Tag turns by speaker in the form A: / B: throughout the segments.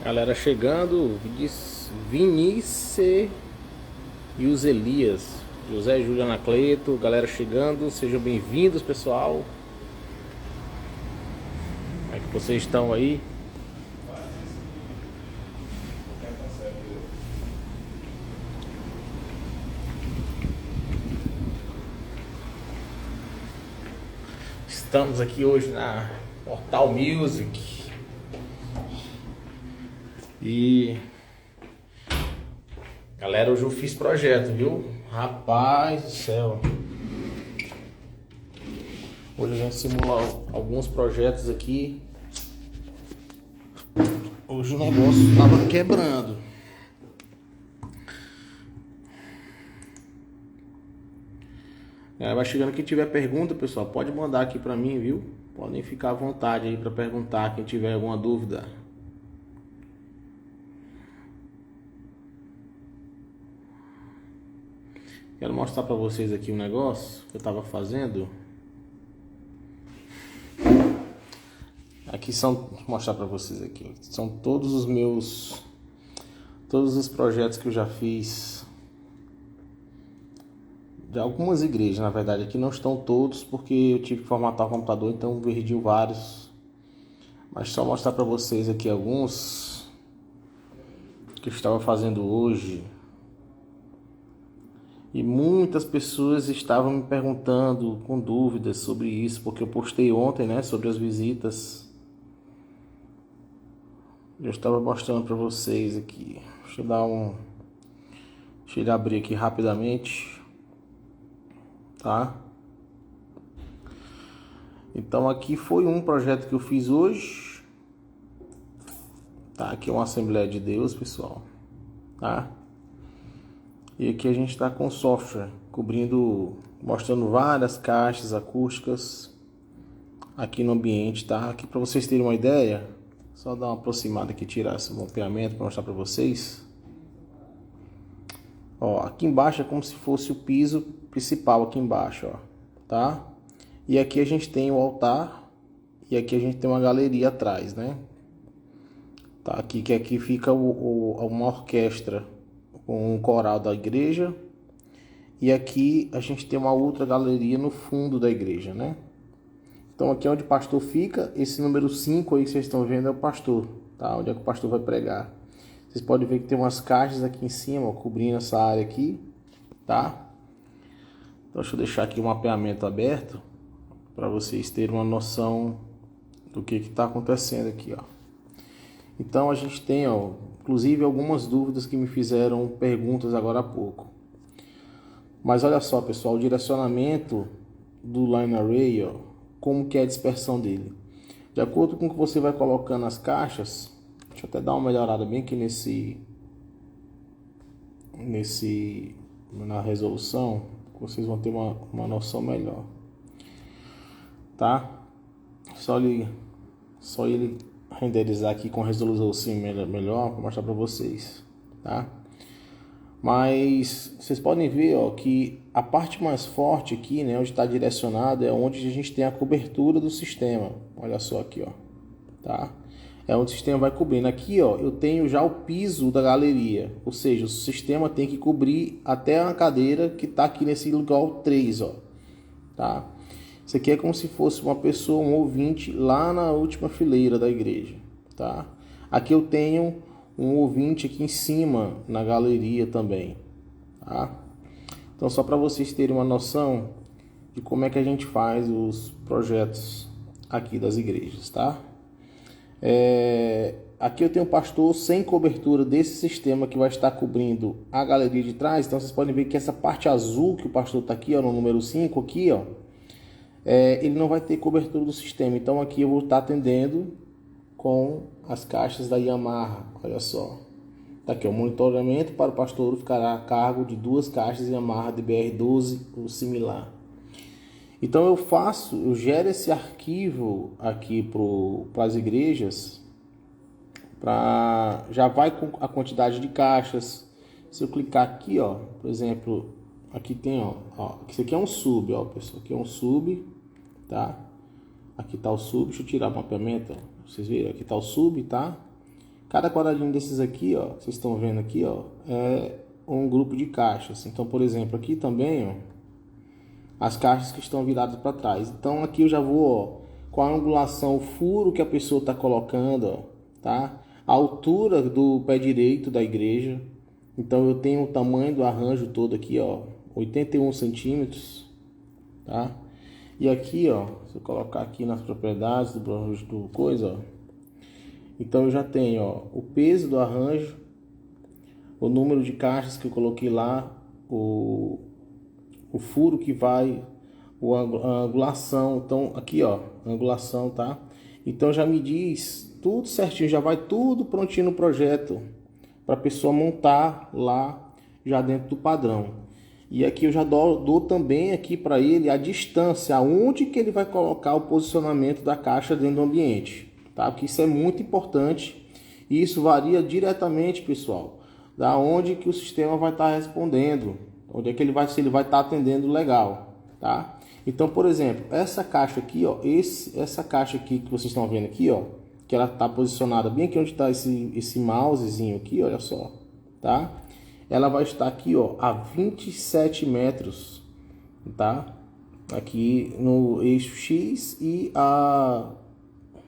A: Galera chegando, Vinícius e os Elias, José e Júlia Anacleto, galera chegando, sejam bem-vindos, pessoal. Como é que vocês estão aí? Estamos aqui hoje na Portal Music e galera, hoje eu fiz projeto, viu? Rapaz do céu. Hoje a gente simulou alguns projetos aqui. Hoje o negócio tava quebrando. Vai chegando, quem tiver pergunta, pessoal, pode mandar aqui pra mim, viu? Podem ficar à vontade aí pra perguntar, quem tiver alguma dúvida. Quero mostrar pra vocês aqui um negócio que eu tava fazendo. Aqui são, vou mostrar pra vocês aqui. São todos os projetos que eu já fiz de algumas igrejas, na verdade. Aqui não estão todos porque eu tive que formatar o computador, então perdi vários. Mas só mostrar pra vocês aqui alguns que eu estava fazendo hoje. E muitas pessoas estavam me perguntando com dúvidas sobre isso, porque eu postei ontem, né, sobre as visitas. Eu estava mostrando para vocês aqui. Deixa eu abrir aqui rapidamente, tá? Então aqui foi um projeto que eu fiz hoje. Tá, aqui é uma Assembleia de Deus, pessoal, tá? E aqui a gente está com software cobrindo, mostrando várias caixas acústicas aqui no ambiente, tá? Aqui para vocês terem uma ideia, só dar uma aproximada aqui, tirar esse mapeamento para mostrar para vocês. Ó, aqui embaixo é como se fosse o piso principal aqui embaixo, ó, tá? E aqui a gente tem o altar e aqui a gente tem uma galeria atrás, né? Tá, aqui fica uma orquestra com um coral da igreja. E aqui a gente tem uma outra galeria no fundo da igreja, né? Então aqui é onde o pastor fica. Esse número 5 aí que vocês estão vendo é o pastor, tá? Onde é que o pastor vai pregar. Vocês podem ver que tem umas caixas aqui em cima, ó, cobrindo essa área aqui, tá? Então deixa eu deixar aqui o mapeamento aberto para vocês terem uma noção do que está acontecendo aqui, ó. Então a gente tem, ó, inclusive algumas dúvidas que me fizeram perguntas agora há pouco. Mas olha só, pessoal, o direcionamento do Line Array, ó, como que é a dispersão dele. De acordo com o que você vai colocando as caixas, deixa eu até dar uma melhorada bem aqui na resolução, vocês vão ter uma noção melhor, tá? Só ele renderizar aqui com resolução melhor para mostrar para vocês, tá? Mas vocês podem ver, ó, que a parte mais forte aqui, né, onde está direcionado, é onde a gente tem a cobertura do sistema. Olha só aqui, ó, tá? É onde o sistema vai cobrindo. Aqui, ó, eu tenho já o piso da galeria, ou seja, o sistema tem que cobrir até a cadeira que está aqui nesse lugar 3, ó, tá? Isso aqui é como se fosse uma pessoa, um ouvinte lá na última fileira da igreja, tá? Aqui eu tenho um ouvinte aqui em cima na galeria também, tá? Então só para vocês terem uma noção de como é que a gente faz os projetos aqui das igrejas, tá? Aqui eu tenho um pastor sem cobertura desse sistema que vai estar cobrindo a galeria de trás. Então vocês podem ver que essa parte azul que o pastor está aqui, ó, no número 5 aqui, ó, ele não vai ter cobertura do sistema. Então aqui eu vou estar atendendo com as caixas da Yamaha. Olha só, tá aqui o monitoramento para o pastor ficará a cargo de 2 caixas Yamaha DBR12 ou similar. Então eu gero esse arquivo aqui para as igrejas, já vai com a quantidade de caixas. Se eu clicar aqui, ó, por exemplo, aqui tem, ó, isso aqui é um sub, ó, pessoal, aqui é um sub, tá? Aqui tá o sub, deixa eu tirar o mapeamento, ó. Vocês viram, aqui tá o sub, tá? Cada quadradinho desses aqui, ó, vocês estão vendo aqui, ó, é um grupo de caixas. Então, por exemplo, aqui também, ó, as caixas que estão viradas para trás. Então, aqui eu já vou, ó, com a angulação, o furo que a pessoa está colocando, ó, tá? A altura do pé direito da igreja. Então, eu tenho o tamanho do arranjo todo aqui, ó, 81 centímetros, tá? E aqui, ó, se eu colocar aqui nas propriedades do coisa, ó, então eu já tenho, ó, o peso do arranjo, o número de caixas que eu coloquei lá, o furo que vai, a angulação. Então aqui, ó, a angulação, tá? Então já me diz tudo certinho, já vai tudo prontinho no projeto para a pessoa montar lá já dentro do padrão. E aqui eu já dou também aqui para ele a distância, aonde que ele vai colocar o posicionamento da caixa dentro do ambiente. Tá? Porque isso é muito importante e isso varia diretamente, pessoal, da onde que o sistema vai estar respondendo, onde é que ele vai, se ele vai estar atendendo legal, tá? Então, por exemplo, essa caixa aqui, ó, essa caixa aqui que vocês estão vendo aqui, ó, que ela está posicionada bem aqui onde está esse mousezinho aqui, olha só, tá? Ela vai estar aqui, ó, a 27 metros, tá? Aqui no eixo X e a...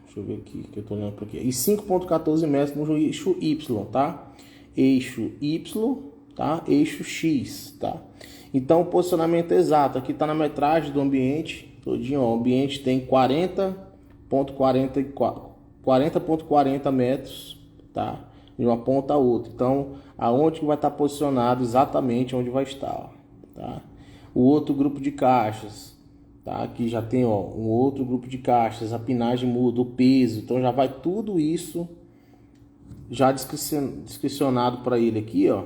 A: Deixa eu ver aqui, que eu tô olhando por aqui. E 5,14 metros no eixo Y, tá? Eixo Y, tá? Eixo X, tá? Então, o posicionamento exato. Aqui tá na metragem do ambiente. Todinho, ó. O ambiente tem 40,40 metros, tá? De uma ponta a outra. Então, aonde que vai estar posicionado exatamente onde vai estar, ó, tá? O outro grupo de caixas. Tá? Aqui já tem, ó, um outro grupo de caixas, a pinagem muda, o peso, então já vai tudo isso já descricionado para ele aqui, ó,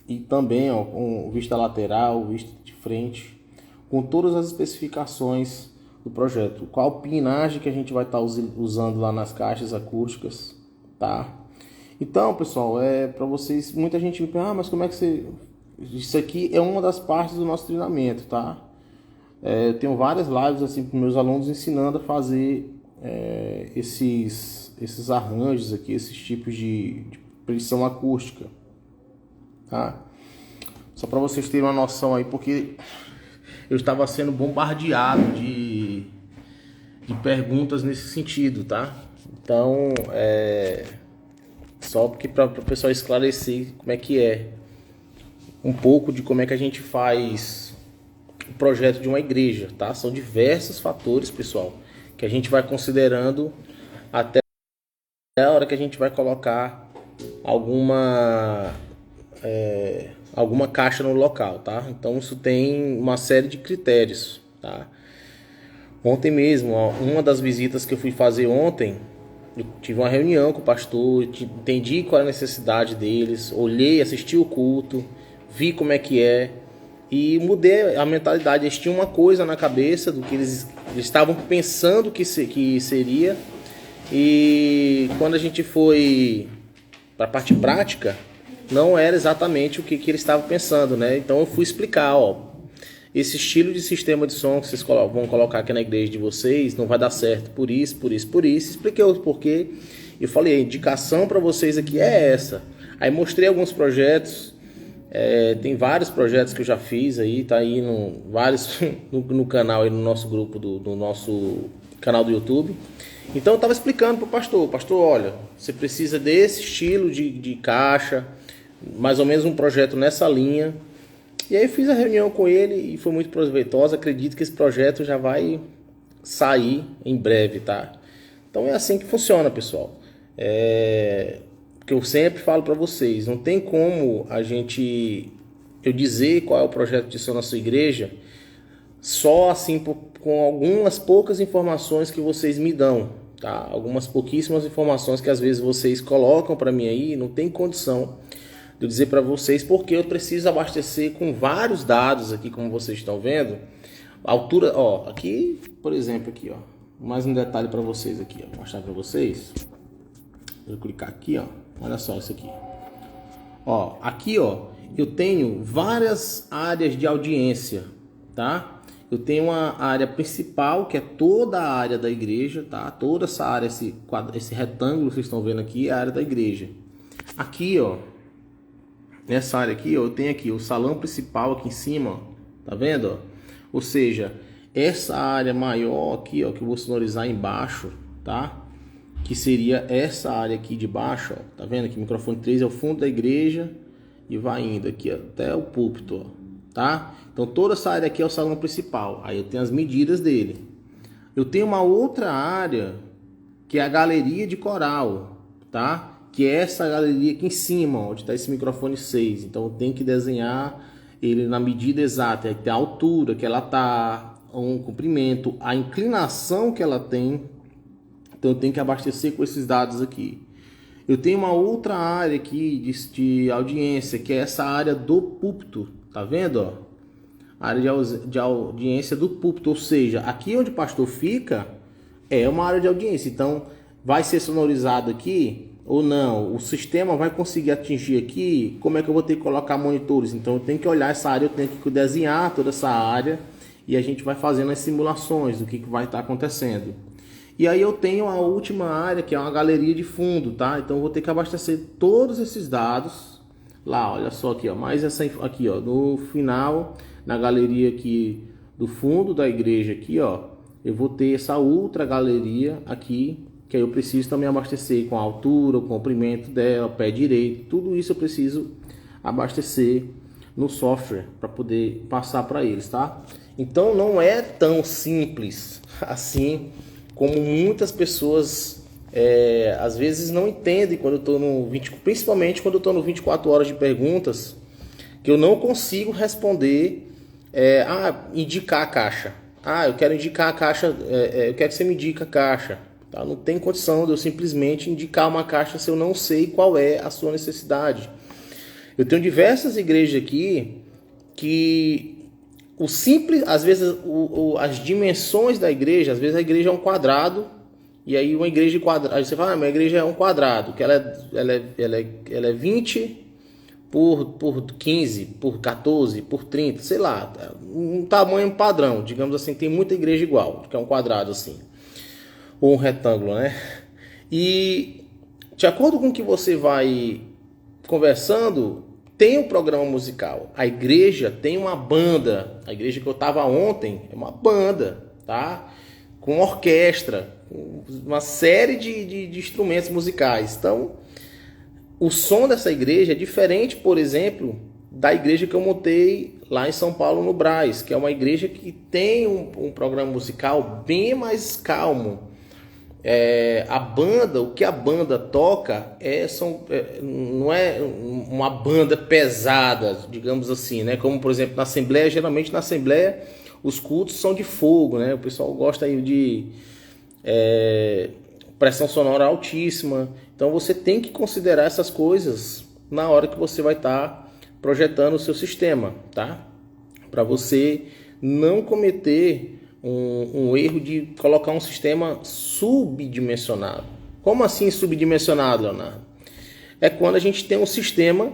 A: e também, ó, com vista lateral, vista de frente, com todas as especificações do projeto, qual pinagem que a gente vai estar usando lá nas caixas acústicas, tá? Então, pessoal, para vocês, muita gente me pergunta, mas como é que você... Isso aqui é uma das partes do nosso treinamento, tá? Eu tenho várias lives assim para meus alunos ensinando a fazer esses arranjos aqui, esses tipos de pressão acústica, tá? Só para vocês terem uma noção aí, porque eu estava sendo bombardeado de perguntas nesse sentido, tá? Então, só porque para o pessoal esclarecer como é que é, um pouco de como é que a gente faz o projeto de uma igreja, tá? São diversos fatores, pessoal, que a gente vai considerando até a hora que a gente vai colocar alguma caixa no local, tá? Então isso tem uma série de critérios, tá? Ontem mesmo, ó, uma das visitas que eu fui fazer ontem, eu tive uma reunião com o pastor, entendi qual é a necessidade deles, olhei, assisti o culto, vi como é que é, e mudei a mentalidade. Eles tinham uma coisa na cabeça do que eles estavam pensando que seria. E quando a gente foi para a parte prática, não era exatamente o que eles estavam pensando, né? Então eu fui explicar, ó, esse estilo de sistema de som que vocês vão colocar aqui na igreja de vocês não vai dar certo por isso, por isso, por isso. Expliquei o porquê. Eu falei, a indicação para vocês aqui é essa. Aí mostrei alguns projetos. Tem vários projetos que eu já fiz aí, tá aí vários no canal, aí no nosso grupo do nosso canal do YouTube. Então eu estava explicando para o pastor, olha, você precisa desse estilo de caixa, mais ou menos um projeto nessa linha. E aí eu fiz a reunião com ele e foi muito proveitosa. Acredito que esse projeto já vai sair em breve, tá? Então é assim que funciona, pessoal. Que eu sempre falo para vocês, não tem como eu dizer qual é o projeto de som na sua igreja só assim com algumas poucas informações que vocês me dão, tá? Algumas pouquíssimas informações que às vezes vocês colocam para mim aí, não tem condição de eu dizer para vocês, porque eu preciso abastecer com vários dados aqui, como vocês estão vendo. A altura, ó, aqui, por exemplo, aqui, ó, mais um detalhe para vocês aqui, ó, vou mostrar para vocês. Vou clicar aqui, ó. Olha só isso aqui. Ó, aqui, ó, eu tenho várias áreas de audiência, tá? Eu tenho uma área principal, que é toda a área da igreja, tá? Toda essa área, esse retângulo que vocês estão vendo aqui, é a área da igreja. Aqui, ó, nessa área aqui, ó, eu tenho aqui o salão principal aqui em cima, ó, tá vendo, ó? Ou seja, essa área maior aqui, ó, que eu vou sonorizar embaixo, tá? Que seria essa área aqui de baixo, ó, tá vendo que o microfone 3 é o fundo da igreja e vai indo aqui, ó, até o púlpito, ó, tá? Então toda essa área aqui é o salão principal. Aí eu tenho as medidas dele. Eu tenho uma outra área que é a galeria de coral, tá? Que é essa galeria aqui em cima, onde está esse microfone 6. Então eu tenho que desenhar ele na medida exata, tem a altura que ela tá, um comprimento, a inclinação que ela tem. Então eu tenho que abastecer com esses dados aqui. Eu tenho uma outra área aqui de audiência, que é essa área do púlpito, tá vendo, ó? Área de audiência do púlpito, ou seja, aqui onde o pastor fica é uma área de audiência. Então vai ser sonorizado aqui ou não? O sistema vai conseguir atingir aqui? Como é que eu vou ter que colocar monitores? Então eu tenho que olhar essa área, eu tenho que desenhar toda essa área e a gente vai fazendo as simulações do que vai estar acontecendo. E aí eu tenho a última área, que é uma galeria de fundo, tá? Então eu vou ter que abastecer todos esses dados lá, olha só aqui, ó, mais essa aqui, ó, no final, na galeria aqui do fundo da igreja aqui, ó, eu vou ter essa outra galeria aqui, que aí eu preciso também abastecer com a altura, o comprimento dela, o pé direito, tudo isso eu preciso abastecer no software para poder passar para eles, tá? Então não é tão simples assim como muitas pessoas às vezes não entendem quando eu estou no 20, principalmente quando eu estou no 24 horas de perguntas, que eu não consigo responder, indicar a caixa. Eu quero indicar a caixa, eu quero que você me indique a caixa. Tá? Não tem condição de eu simplesmente indicar uma caixa se eu não sei qual é a sua necessidade. Eu tenho diversas igrejas aqui que o simples, às vezes as dimensões da igreja, às vezes a igreja é um quadrado, e aí uma igreja de quadrado, aí você fala, minha igreja é um quadrado, que ela é 20 por 15, por 14, por 30, sei lá, um tamanho padrão, digamos assim, tem muita igreja igual, que é um quadrado assim, ou um retângulo, né? E de acordo com o que você vai conversando, tem um programa musical. A igreja tem uma banda. A igreja que eu estava ontem é uma banda, tá? Com orquestra, com uma série de instrumentos musicais. Então, o som dessa igreja é diferente, por exemplo, da igreja que eu montei lá em São Paulo, no Brás, que é uma igreja que tem um programa musical bem mais calmo. A banda, o que a banda toca não é uma banda pesada, digamos assim, né? Como por exemplo na Assembleia, geralmente na Assembleia os cultos são de fogo, né? O pessoal gosta aí de pressão sonora altíssima. Então você tem que considerar essas coisas na hora que você vai estar projetando o seu sistema, tá? Para você não cometer um erro de colocar um sistema subdimensionado. Como assim subdimensionado, Leonardo? É quando a gente tem um sistema...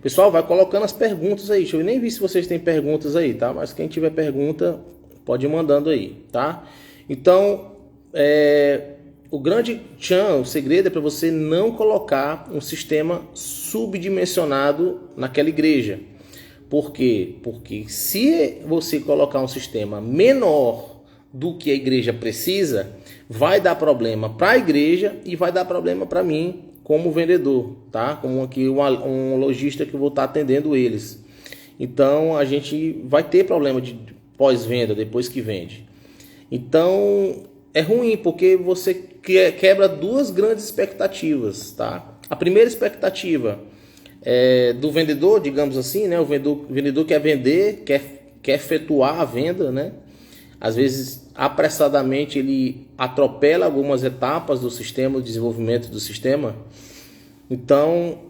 A: Pessoal, vai colocando as perguntas aí. Deixa eu nem ver se vocês têm perguntas aí, tá? Mas quem tiver pergunta, pode ir mandando aí, tá? Então, o grande o segredo é para você não colocar um sistema subdimensionado naquela igreja. Por quê? Porque se você colocar um sistema menor do que a igreja precisa, vai dar problema para a igreja e vai dar problema para mim como vendedor, tá? Como aqui um lojista que eu vou estar atendendo eles. Então a gente vai ter problema de pós-venda depois que vende. Então é ruim porque você quebra duas grandes expectativas, tá? A primeira expectativa do vendedor, digamos assim, né? O vendedor quer vender, quer efetuar a venda, né? Às vezes, apressadamente, ele atropela algumas etapas do sistema, do desenvolvimento do sistema. Então,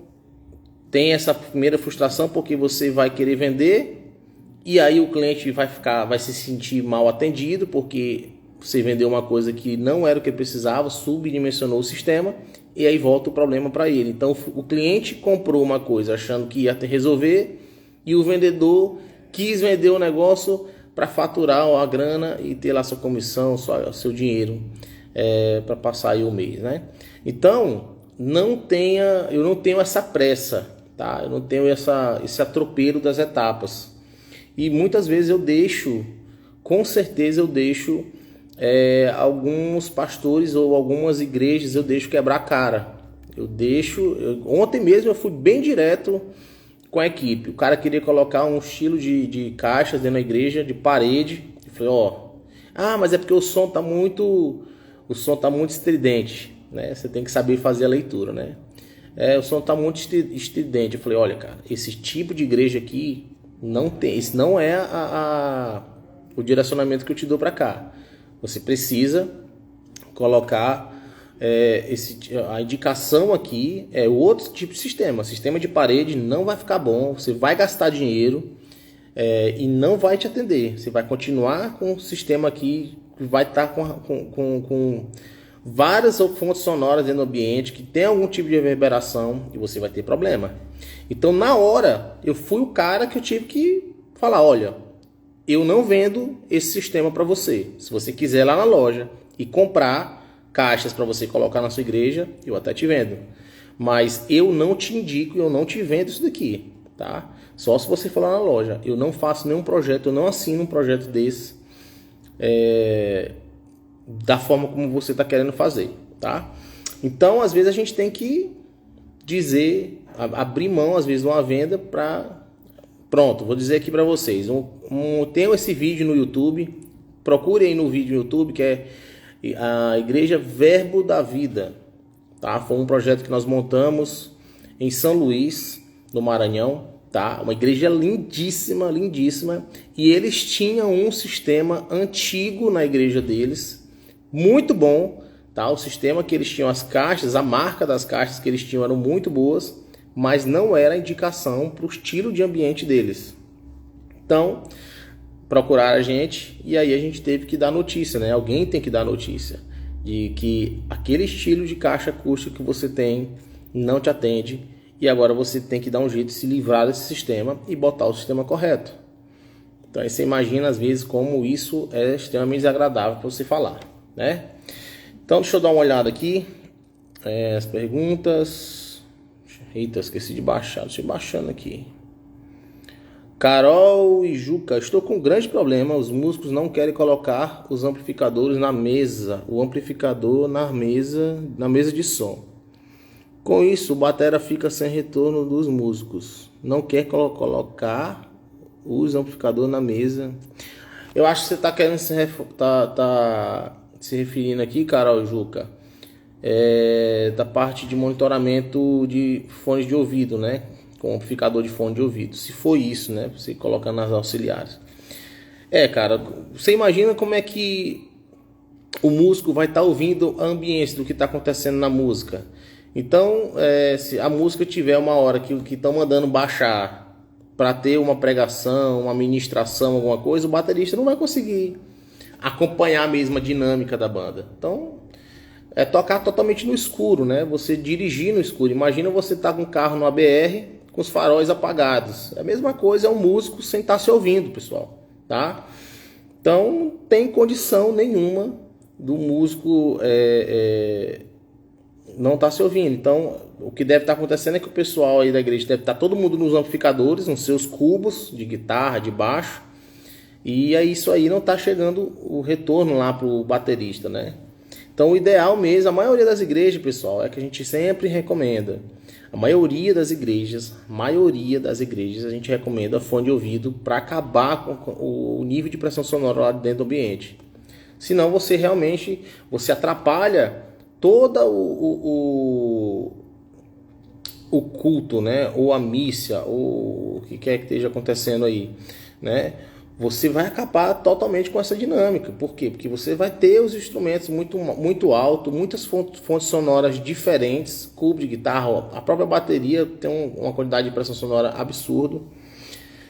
A: tem essa primeira frustração porque você vai querer vender e aí o cliente vai se sentir mal atendido porque você vendeu uma coisa que não era o que ele precisava, subdimensionou o sistema e aí volta o problema para ele. Então, o cliente comprou uma coisa achando que ia resolver e o vendedor quis vender o negócio para faturar a grana e ter lá sua comissão, seu dinheiro para passar aí o mês, né? Então, eu não tenho essa pressa, tá? Eu não tenho esse atropelo das etapas. E muitas vezes com certeza eu deixo alguns pastores ou algumas igrejas eu deixo quebrar a cara. Ontem mesmo eu fui bem direto com a equipe. O cara queria colocar um estilo de caixas dentro da igreja, de parede. Eu falei, mas é porque o som tá muito estridente, né? Você tem que saber fazer a leitura, né? O som tá muito estridente. Eu falei, olha, cara, esse tipo de igreja aqui não tem, isso não é o direcionamento que eu te dou para cá. Você precisa colocar a indicação aqui é outro tipo de sistema. Sistema de parede não vai ficar bom, você vai gastar dinheiro e não vai te atender. Você vai continuar com o sistema aqui que vai estar com várias fontes sonoras dentro do ambiente que tem algum tipo de reverberação e você vai ter problema. Então, na hora, eu fui o cara que eu tive que falar, olha, eu não vendo esse sistema para você. Se você quiser ir lá na loja e comprar caixas para você colocar na sua igreja, eu até te vendo. Mas eu não te indico, eu não te vendo isso daqui, tá? Só se você for lá na loja. Eu não faço nenhum projeto, eu não assino um projeto desse da forma como você está querendo fazer, tá? Então, às vezes a gente tem que abrir mão, às vezes, de uma venda para... Pronto, vou dizer aqui para vocês. Tenho esse vídeo no YouTube. Procure aí no vídeo no YouTube, que é a Igreja Verbo da Vida. Tá? Foi um projeto que nós montamos em São Luís, no Maranhão. Tá? Uma igreja lindíssima, lindíssima. E eles tinham um sistema antigo na igreja deles. Muito bom. Tá? O sistema que eles tinham, as caixas, a marca das caixas que eles tinham eram muito boas, mas não era indicação para o estilo de ambiente deles. Então, procuraram a gente e aí a gente teve que dar notícia, né? Alguém tem que dar notícia de que aquele estilo de caixa acústica que você tem não te atende e agora você tem que dar um jeito de se livrar desse sistema e botar o sistema correto. Então, aí você imagina às vezes como isso é extremamente desagradável para você falar, né? Então, deixa eu dar uma olhada aqui as perguntas. Eita, esqueci de baixar, deixa eu ir baixando aqui. Carol e Juca, estou com um grande problema. Os músicos não querem colocar os amplificadores na mesa. O amplificador na mesa de som. Com isso, o batera fica sem retorno dos músicos. Não quer colocar os amplificadores na mesa. Eu acho que você está querendo se referindo aqui, Carol e Juca, da parte de monitoramento de fones de ouvido, né? Com amplificador de fone de ouvido. Se for isso, né? Você coloca nas auxiliares. Cara, você imagina como é que o músico vai estar ouvindo a ambiência do que está acontecendo na música. Então, se a música tiver uma hora que estão mandando baixar para ter uma pregação, uma ministração, alguma coisa, o baterista não vai conseguir acompanhar a mesma dinâmica da banda. Então, tocar totalmente no escuro, né? Você dirigir no escuro. Imagina você estar com um carro no ABR com os faróis apagados. A mesma coisa é um músico sem estar se ouvindo, pessoal, tá? Então, não tem condição nenhuma do músico não estar se ouvindo. Então, o que deve estar acontecendo é que o pessoal aí da igreja deve estar todo mundo nos amplificadores, nos seus cubos de guitarra, de baixo, e aí isso aí não está chegando o retorno lá para o baterista, né? Então, o ideal mesmo, a maioria das igrejas, pessoal, é que a gente sempre recomenda. A maioria das igrejas, a gente recomenda fone de ouvido para acabar com o nível de pressão sonora lá dentro do ambiente. Senão você realmente atrapalha todo o culto, né? Ou a missa, ou o que quer que esteja acontecendo aí, né? Você vai acabar totalmente com essa dinâmica. Por quê? Porque você vai ter os instrumentos muito, muito alto, muitas fontes sonoras diferentes, cubo de guitarra, a própria bateria tem uma quantidade de pressão sonora absurdo.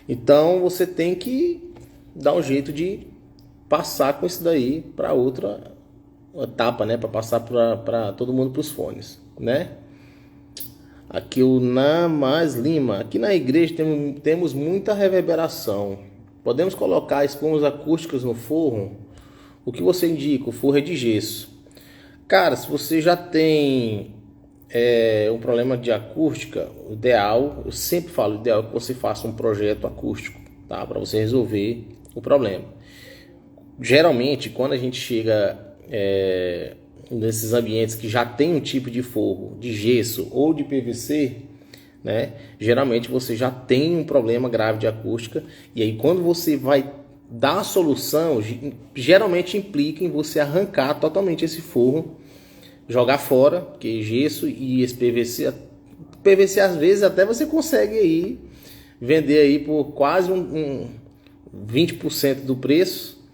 A: Então você tem que dar um jeito de passar com isso daí para outra etapa, né? Para passar para todo mundo para os fones, né? Aqui o Namaz Lima. Aqui na igreja temos muita reverberação. Podemos colocar espumas acústicas no forro. O que você indica? O forro é de gesso. Cara, se você já tem um problema de acústica, o ideal, eu sempre falo, o ideal é que você faça um projeto acústico, tá? Para você resolver o problema. Geralmente, quando a gente chega nesses ambientes que já tem um tipo de forro de gesso ou de PVC, né? Geralmente você já tem um problema grave de acústica, e aí quando você vai dar a solução, geralmente implica em você arrancar totalmente esse forro, jogar fora, porque gesso e esse PVC às vezes até você consegue aí vender aí por quase 20% do preço,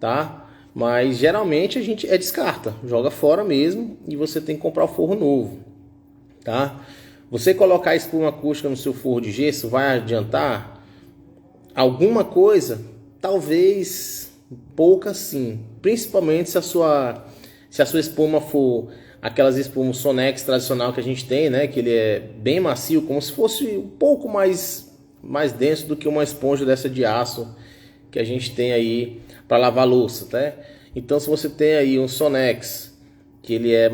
A: tá? Mas geralmente a gente descarta, joga fora mesmo, e você tem que comprar o forro novo, tá? Você colocar espuma acústica no seu forro de gesso vai adiantar alguma coisa? Talvez pouca, sim, principalmente se a sua espuma for aquelas espumas Sonex tradicional que a gente tem, né? Que ele é bem macio, como se fosse um pouco mais denso do que uma esponja dessa de aço que a gente tem aí para lavar louça, tá? Então, se você tem aí um Sonex que ele é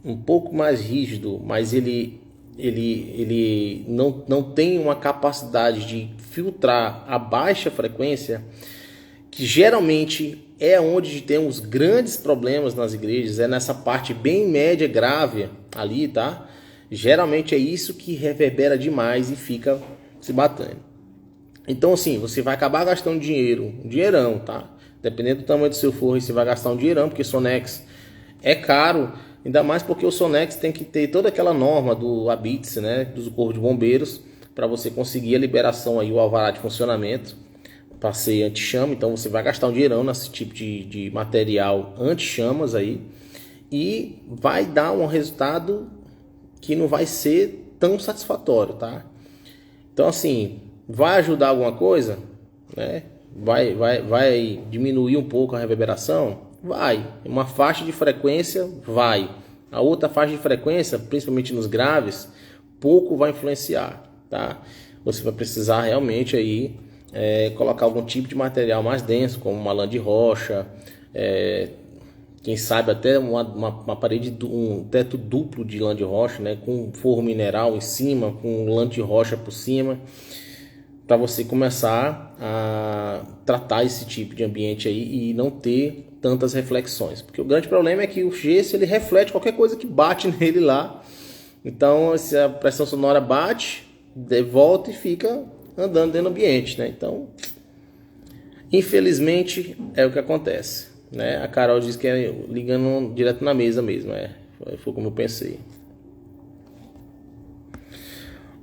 A: um pouco mais rígido, mas ele não tem uma capacidade de filtrar a baixa frequência, que geralmente é onde tem os grandes problemas nas igrejas, é nessa parte bem média, grave ali, tá? Geralmente é isso que reverbera demais e fica se batendo. Então, assim, você vai acabar gastando dinheiro, um dinheirão, tá? Dependendo do tamanho do seu forro, você vai gastar um dinheirão, porque Sonex é caro, ainda mais porque o Sonex tem que ter toda aquela norma do ABITS, né? Do Corpo de Bombeiros, para você conseguir a liberação aí, o alvará de funcionamento, para ser anti-chama. Então você vai gastar um dinheirão nesse tipo de material anti-chamas aí, e vai dar um resultado que não vai ser tão satisfatório, tá? Então, assim, vai ajudar alguma coisa, né? Vai diminuir um pouco a reverberação? Vai. Uma faixa de frequência? Vai. A outra faixa de frequência, principalmente nos graves, pouco vai influenciar, tá? Você vai precisar realmente aí colocar algum tipo de material mais denso, como uma lã de rocha, quem sabe até uma parede, um teto duplo de lã de rocha, né? Com forro mineral em cima, com lã de rocha por cima, para você começar a tratar esse tipo de ambiente aí e não ter tantas reflexões, porque o grande problema é que o gesso ele reflete qualquer coisa que bate nele lá. Então, se a pressão sonora bate, volta e fica andando dentro do ambiente, né? Então, infelizmente é o que acontece, né? A Carol disse que é ligando direto na mesa mesmo, foi como eu pensei.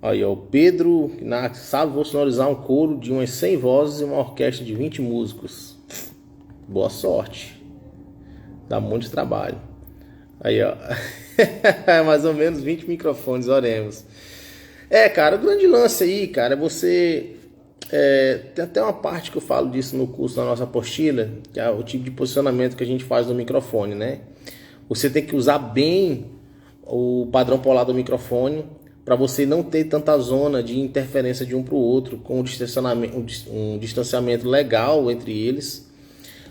A: Aí, ó, o Pedro, sabe, vou sonorizar um coro de umas 100 vozes e uma orquestra de 20 músicos. Boa sorte. Dá muito trabalho. Aí, ó. Mais ou menos 20 microfones, oremos. Cara, o grande lance aí, cara, é você... tem até uma parte que eu falo disso no curso da nossa apostila, que é o tipo de posicionamento que a gente faz no microfone, né? Você tem que usar bem o padrão polar do microfone, para você não ter tanta zona de interferência de um para o outro, com um distanciamento legal entre eles,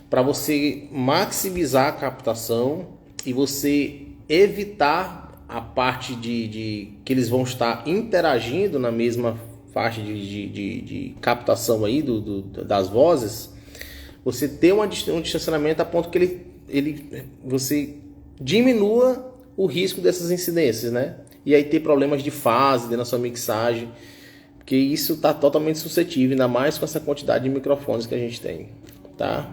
A: para você maximizar a captação e você evitar a parte de que eles vão estar interagindo na mesma faixa de captação aí das vozes. Você ter um distanciamento a ponto que você diminua o risco dessas incidências, né? E aí ter problemas de fase dentro da sua mixagem, porque isso está totalmente suscetível, ainda mais com essa quantidade de microfones que a gente tem, tá?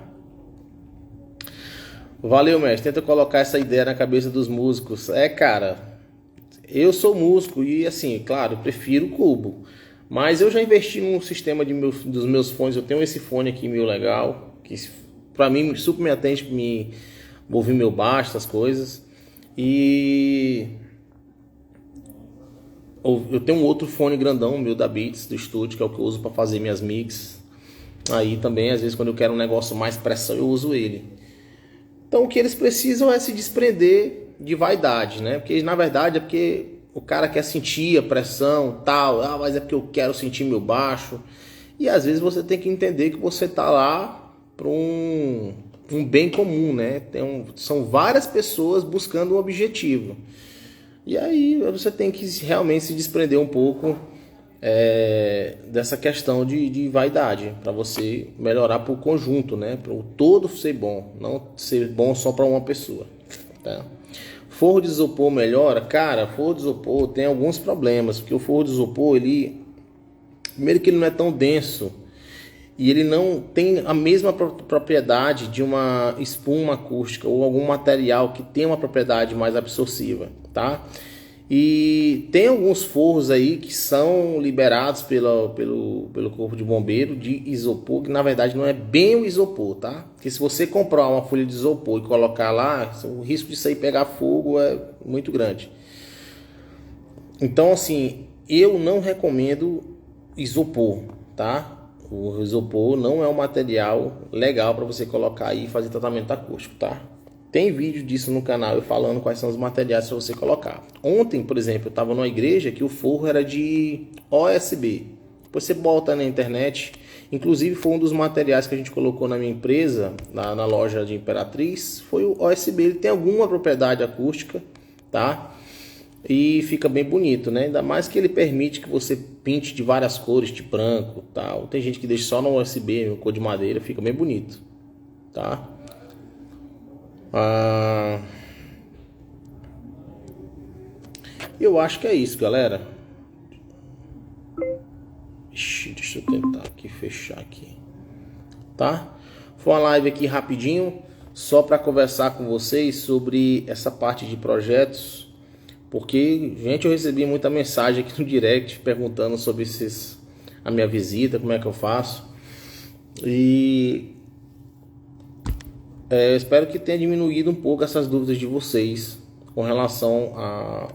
A: Valeu, mestre. Tenta colocar essa ideia na cabeça dos músicos. Cara, eu sou músico e, assim, claro, eu prefiro o cubo, mas eu já investi num sistema dos meus fones. Eu tenho esse fone aqui meio legal, que pra mim super me atende para me ouvir meu baixo, essas coisas. E eu tenho um outro fone grandão, meu da Beats, do estúdio, que é o que eu uso para fazer minhas mix. Aí também, às vezes, quando eu quero um negócio mais pressão, eu uso ele. Então, o que eles precisam é se desprender de vaidade, né? Porque, na verdade, é porque o cara quer sentir a pressão, tal. Mas é porque eu quero sentir meu baixo. E às vezes você tem que entender que você está lá para um bem comum, né? São várias pessoas buscando um objetivo. E aí você tem que realmente se desprender um pouco dessa questão de vaidade, para você melhorar para o conjunto, né? Para o todo ser bom, não ser bom só para uma pessoa. Tá? Forro de isopor melhora? Cara, forro de isopor tem alguns problemas, porque o forro de isopor, primeiro que ele não é tão denso, e ele não tem a mesma propriedade de uma espuma acústica ou algum material que tem uma propriedade mais absortiva, tá? E tem alguns forros aí que são liberados pelo Corpo de Bombeiro de isopor, que na verdade não é bem o isopor, tá? Porque se você comprar uma folha de isopor e colocar lá, o risco disso aí pegar fogo é muito grande. Então, assim, eu não recomendo isopor, tá? O isopor não é um material legal para você colocar aí e fazer tratamento acústico, tá? Tem vídeo disso no canal eu falando quais são os materiais para você colocar. Ontem, por exemplo, eu estava numa igreja que o forro era de OSB. Depois você bota na internet. Inclusive foi um dos materiais que a gente colocou na minha empresa, na loja de Imperatriz, foi o OSB. Ele tem alguma propriedade acústica, tá? E fica bem bonito, né? Ainda mais que ele permite que você pinte de várias cores, de branco, tal. Tem gente que deixa só no USB, cor de madeira, fica bem bonito, tá? Eu acho que é isso, galera. Ixi, deixa eu tentar aqui fechar aqui, tá? Foi uma live aqui rapidinho, só para conversar com vocês sobre essa parte de projetos. Porque, gente, eu recebi muita mensagem aqui no direct perguntando sobre a minha visita, como é que eu faço. E eu espero que tenha diminuído um pouco essas dúvidas de vocês com relação a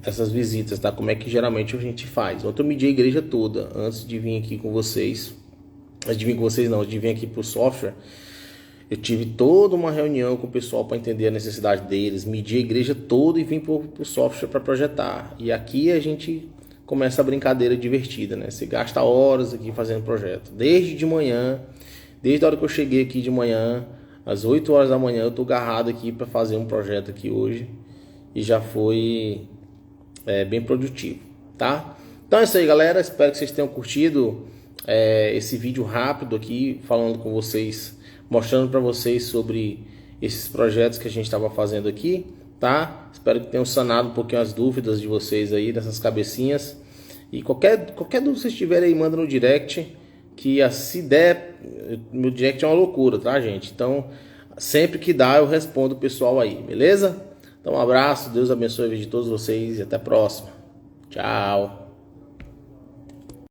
A: essas visitas, tá? Como é que geralmente a gente faz. Ontem eu medi a igreja toda antes de vir aqui com vocês. Antes de vir com vocês não, antes de vir aqui pro software. Eu tive toda uma reunião com o pessoal para entender a necessidade deles, medi a igreja toda e vim para o software para projetar. E aqui a gente começa a brincadeira divertida, né? Você gasta horas aqui fazendo projeto. Desde de manhã, desde a hora que eu cheguei aqui de manhã, às 8 horas da manhã, eu tô agarrado aqui para fazer um projeto aqui hoje. E já foi bem produtivo, tá? Então é isso aí, galera. Espero que vocês tenham curtido esse vídeo rápido aqui, falando com vocês, mostrando para vocês sobre esses projetos que a gente estava fazendo aqui, tá? Espero que tenham sanado um pouquinho as dúvidas de vocês aí, dessas cabecinhas. E qualquer dúvida que vocês tiverem aí, manda no direct, que se der, meu direct é uma loucura, tá, gente? Então, sempre que dá, eu respondo o pessoal aí, beleza? Então, um abraço, Deus abençoe a vida de todos vocês e até a próxima. Tchau!